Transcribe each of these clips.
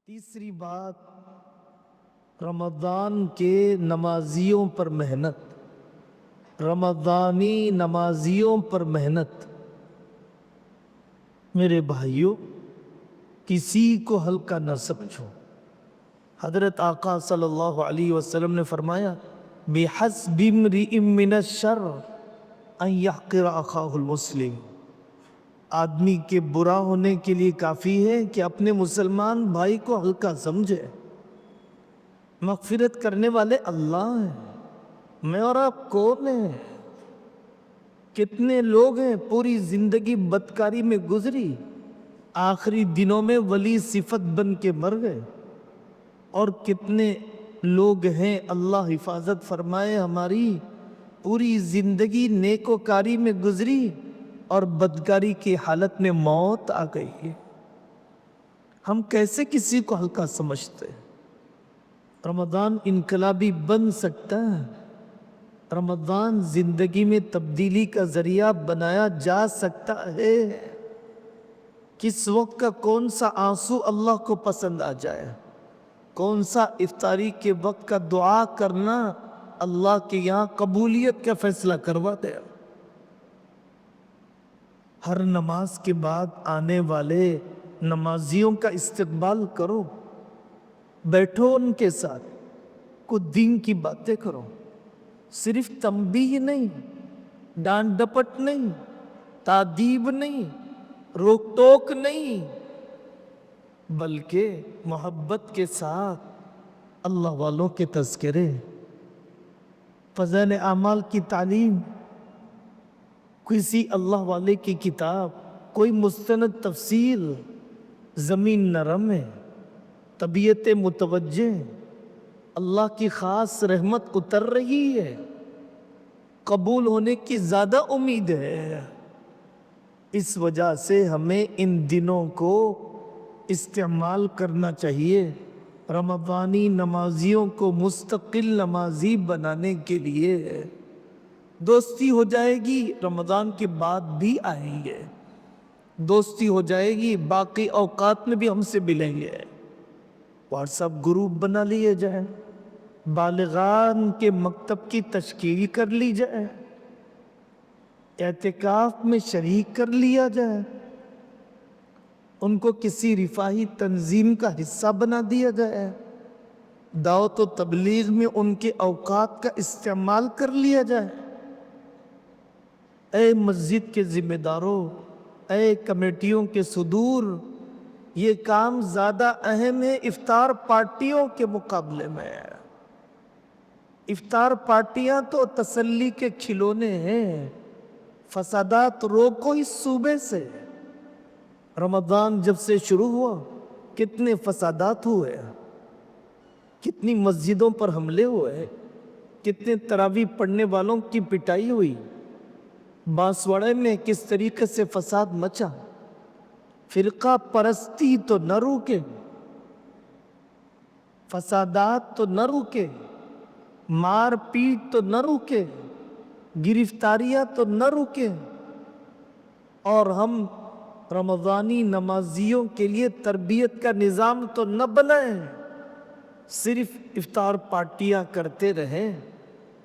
تیسری بات، رمضان کے نمازیوں پر محنت، رمضانی نمازیوں پر محنت۔ میرے بھائیوں، کسی کو ہلکا نہ سمجھو۔ حضرت آقا صلی اللہ علیہ وسلم نے فرمایا بِحَسْبِ امْرِئٍ مِّنَ الشَّرِّ أَن يَحْقِرَ أَخَاهُ الْمُسْلِمَ۔ آدمی کے برا ہونے کے لیے کافی ہے کہ اپنے مسلمان بھائی کو ہلکا سمجھے۔ مغفرت کرنے والے اللہ ہیں، میں اور آپ کون ہیں؟ کتنے لوگ ہیں پوری زندگی بدکاری میں گزری، آخری دنوں میں ولی صفت بن کے مر گئے، اور کتنے لوگ ہیں اللہ حفاظت فرمائے ہماری پوری زندگی نیکوکاری میں گزری اور بدکاری کی حالت میں موت آ گئی ہے۔ ہم کیسے کسی کو ہلکا سمجھتے ہیں؟ رمضان انقلابی بن سکتا ہے، رمضان زندگی میں تبدیلی کا ذریعہ بنایا جا سکتا ہے۔ کس وقت کا کون سا آنسو اللہ کو پسند آ جائے، کون سا افطاری کے وقت کا دعا کرنا اللہ کے یہاں قبولیت کا فیصلہ کروا دے۔ ہر نماز کے بعد آنے والے نمازیوں کا استقبال کرو، بیٹھو ان کے ساتھ، کچھ دین کی باتیں کرو، صرف تنبیہ نہیں، ڈانٹ ڈپٹ نہیں، تادیب نہیں، روک ٹوک نہیں، بلکہ محبت کے ساتھ اللہ والوں کے تذکرے، فضائل اعمال کی تعلیم، کسی اللہ والے کی کتاب، کوئی مستند تفسیر، زمین نرم ہے، طبیعت متوجہ، اللہ کی خاص رحمت اتر رہی ہے، قبول ہونے کی زیادہ امید ہے۔ اس وجہ سے ہمیں ان دنوں کو استعمال کرنا چاہیے رمضانی نمازیوں کو مستقل نمازی بنانے کے لیے۔ دوستی ہو جائے گی، رمضان کے بعد بھی آئیں گے، دوستی ہو جائے گی، باقی اوقات میں بھی ہم سے ملیں گے۔ واٹس ایپ گروپ بنا لیے جائیں، بالغان کے مکتب کی تشکیل کر لی جائے، اعتکاف میں شریک کر لیا جائے، ان کو کسی رفاہی تنظیم کا حصہ بنا دیا جائے، دعوت و تبلیغ میں ان کے اوقات کا استعمال کر لیا جائے۔ اے مسجد کے ذمہ داروں، اے کمیٹیوں کے صدور، یہ کام زیادہ اہم ہے افطار پارٹیوں کے مقابلے میں۔ افطار پارٹیاں تو تسلی کے کھلونے ہیں، فسادات روکو اس صوبے سے۔ رمضان جب سے شروع ہوا کتنے فسادات ہوئے، کتنی مسجدوں پر حملے ہوئے، کتنے تراویح پڑھنے والوں کی پٹائی ہوئی، بانسواڑے میں کس طریقے سے فساد مچا۔ فرقہ پرستی تو نہ روکے، فسادات تو نہ روکے، مار پیٹ تو نہ روکے، گرفتاریاں تو نہ روکے، اور ہم رمضانی نمازیوں کے لیے تربیت کا نظام تو نہ بنائیں، صرف افطار پارٹیاں کرتے رہیں،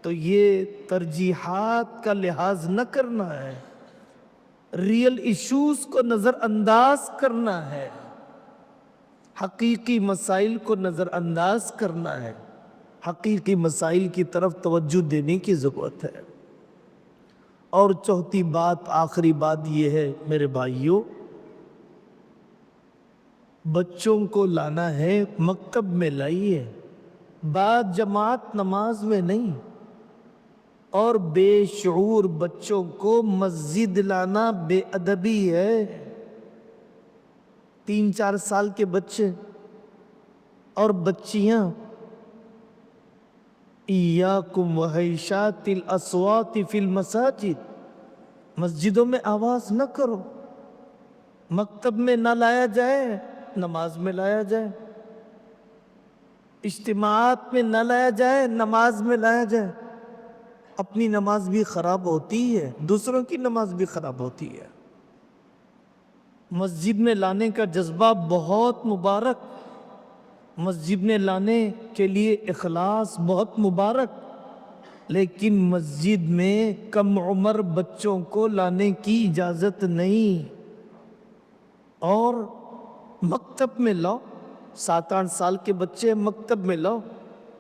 تو یہ ترجیحات کا لحاظ نہ کرنا ہے، ریئل ایشوز کو نظر انداز کرنا ہے، حقیقی مسائل کو نظر انداز کرنا ہے، حقیقی مسائل کی طرف توجہ دینے کی ضرورت ہے۔ اور چوتھی بات، آخری بات یہ ہے میرے بھائیوں، بچوں کو لانا ہے مکتب میں لائیے، بعد جماعت نماز میں نہیں، اور بے شعور بچوں کو مسجد لانا بے ادبی ہے۔ 3-4 سال کے بچے اور بچیاں، ایاکم وحیشات الاصوات فی المساجد، مسجدوں میں آواز نہ کرو، مکتب میں نہ لایا جائے، نماز میں لایا جائے، اجتماعات میں نہ لایا جائے، نماز میں لایا جائے۔ اپنی نماز بھی خراب ہوتی ہے، دوسروں کی نماز بھی خراب ہوتی ہے۔ مسجد میں لانے کا جذبہ بہت مبارک، مسجد میں لانے کے لیے اخلاص بہت مبارک، لیکن مسجد میں کم عمر بچوں کو لانے کی اجازت نہیں، اور مکتب میں لاؤ، 7-8 سال کے بچے مکتب میں لاؤ،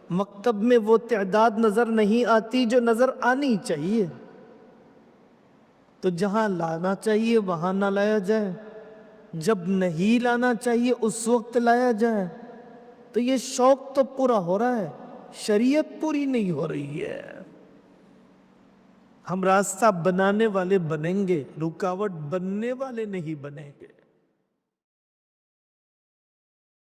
مکتب میں وہ تعداد نظر نہیں آتی جو نظر آنی چاہیے، تو جہاں لانا چاہیے وہاں نہ لایا جائے، جب نہیں لانا چاہیے اس وقت لایا جائے، تو یہ شوق تو پورا ہو رہا ہے، شریعت پوری نہیں ہو رہی ہے۔ ہم راستہ بنانے والے بنیں گے، رکاوٹ بننے والے نہیں بنیں گے۔